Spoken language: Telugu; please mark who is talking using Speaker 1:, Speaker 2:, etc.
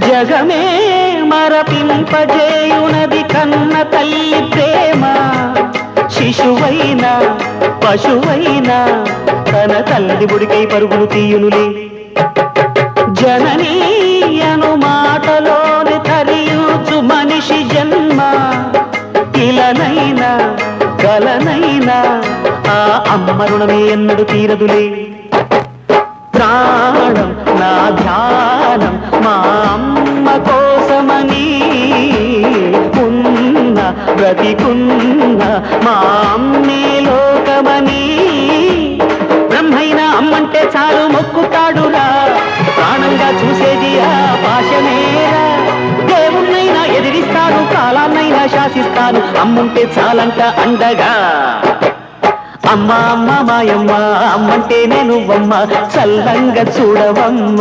Speaker 1: జగమే మరపింపజేయునది కన్న తల్లి ప్రేమ శిశువైనా పశువైనా తన తల్లి బుడికై పరుగులు తీయునులే జననీ అను మాటలోని తరియుచు మనిషి జన్మ ఇలనైనా కలనైనా ఆ అమ్మ రుణమే ఎన్నడు తీరదులే ప్రాణం నా ధ్యానం మా అమ్మ కోసమని ఉన్న బ్రతికున్న మా అమ్మే లోకమని బ్రహ్మైనా అమ్మంటే చాలు మొక్కుతాడురా ప్రాణంగా చూసేది ఆ పాశమేరా దేవుణ్ణైనా ఎదిరిస్తాను కాలాన్నైనా శాసిస్తాను అమ్ముంటే చాలంట అండగా అమ్మ అమ్మ మాయమ్మ అమ్మంటే నేను అమ్మ చల్లంగా చూడవమ్మ